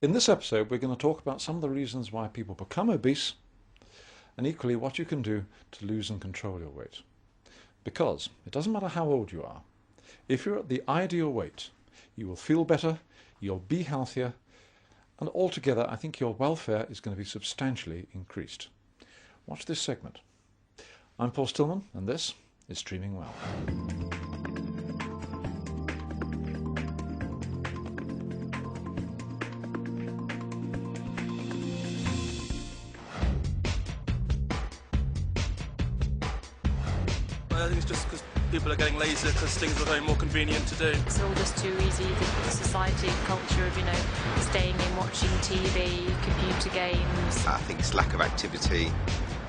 In this episode, we're going to talk about some of the reasons why people become obese and equally what you can do to lose and control your weight. Because it doesn't matter how old you are, if you're at the ideal weight, you will feel better, you'll be healthier, and altogether I think your welfare is going to be substantially increased. Watch this segment. I'm Paul Stillman and this is Streaming Well. I think it's just because people are getting lazier because things are very more convenient to do. It's all just too easy. The society and culture of, staying in, watching TV, computer games. I think it's lack of activity,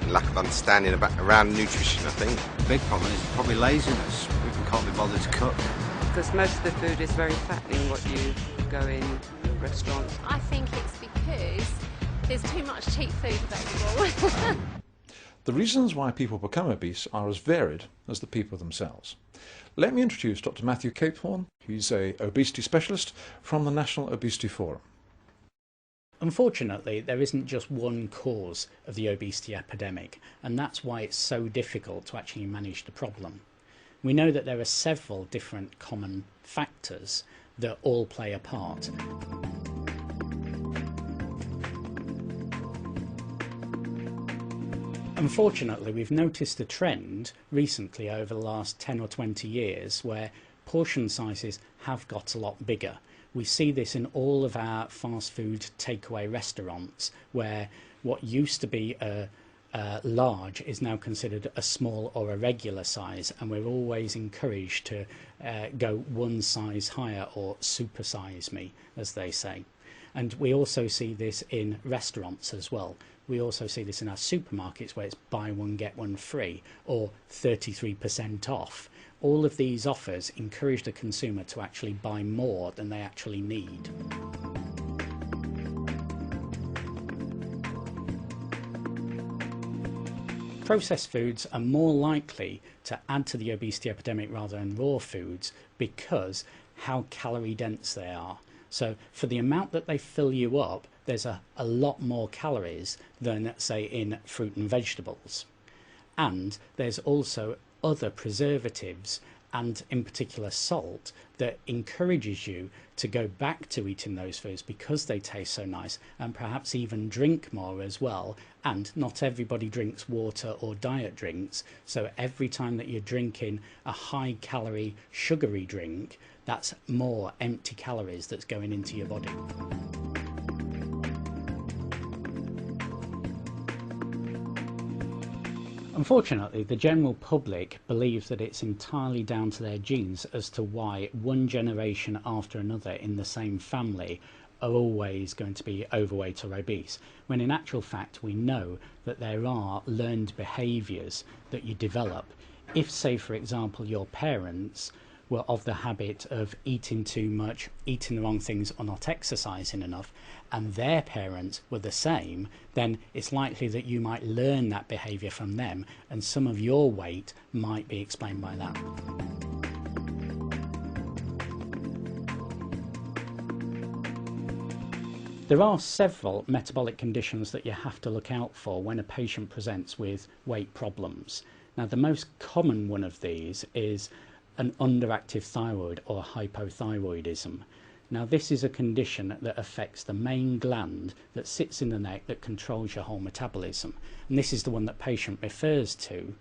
and lack of understanding around nutrition, I think. The big problem is probably laziness. People can't be bothered to cook. Because most of the food is very fattening what you go in restaurants. I think it's because there's too much cheap food available. The reasons why people become obese are as varied as the people themselves. Let me introduce Dr. Matthew Capehorn. He's an obesity specialist from the National Obesity Forum. Unfortunately, there isn't just one cause of the obesity epidemic, and that's why it's so difficult to actually manage the problem. We know that there are several different common factors that all play a part. Unfortunately, we've noticed a trend recently over the last 10 or 20 years where portion sizes have got a lot bigger. We see this in all of our fast food takeaway restaurants where what used to be a large is now considered a small or a regular size, and we're always encouraged to go one size higher or supersize me, as they say. And we also see this in restaurants as well. We also see this in our supermarkets where it's buy one get one free or 33% off. All of these offers encourage the consumer to actually buy more than they actually need. Processed foods are more likely to add to the obesity epidemic rather than raw foods because how calorie dense they are. So for the amount that they fill you up, there's a lot more calories than, say, in fruit and vegetables. And there's also other preservatives, and in particular salt, that encourages you to go back to eating those foods because they taste so nice, and perhaps even drink more as well. And not everybody drinks water or diet drinks, so every time that you're drinking a high calorie sugary drink, that's more empty calories that's going into your body. Unfortunately, the general public believes that it's entirely down to their genes as to why one generation after another in the same family are always going to be overweight or obese, when in actual fact we know that there are learned behaviours that you develop. If, say, for example, your parents were of the habit of eating too much, eating the wrong things or not exercising enough, and their parents were the same, then it's likely that you might learn that behaviour from them, and some of your weight might be explained by that. There are several metabolic conditions that you have to look out for when a patient presents with weight problems. Now, the most common one of these is an underactive thyroid or hypothyroidism. Now, this is a condition that affects the main gland that sits in the neck that controls your whole metabolism. And this is the one that patient refers to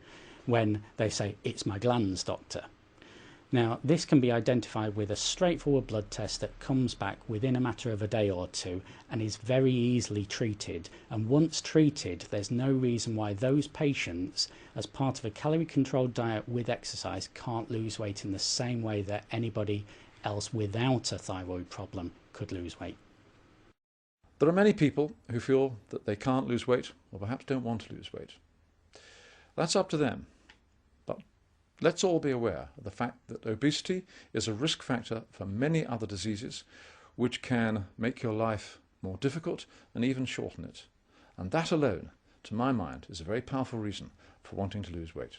when they say, "It's my glands, doctor." Now, this can be identified with a straightforward blood test that comes back within a matter of a day or two and is very easily treated. And once treated, there's no reason why those patients, as part of a calorie-controlled diet with exercise, can't lose weight in the same way that anybody else without a thyroid problem could lose weight. There are many people who feel that they can't lose weight or perhaps don't want to lose weight. That's up to them. But let's all be aware of the fact that obesity is a risk factor for many other diseases which can make your life more difficult and even shorten it. And that alone, to my mind, is a very powerful reason for wanting to lose weight.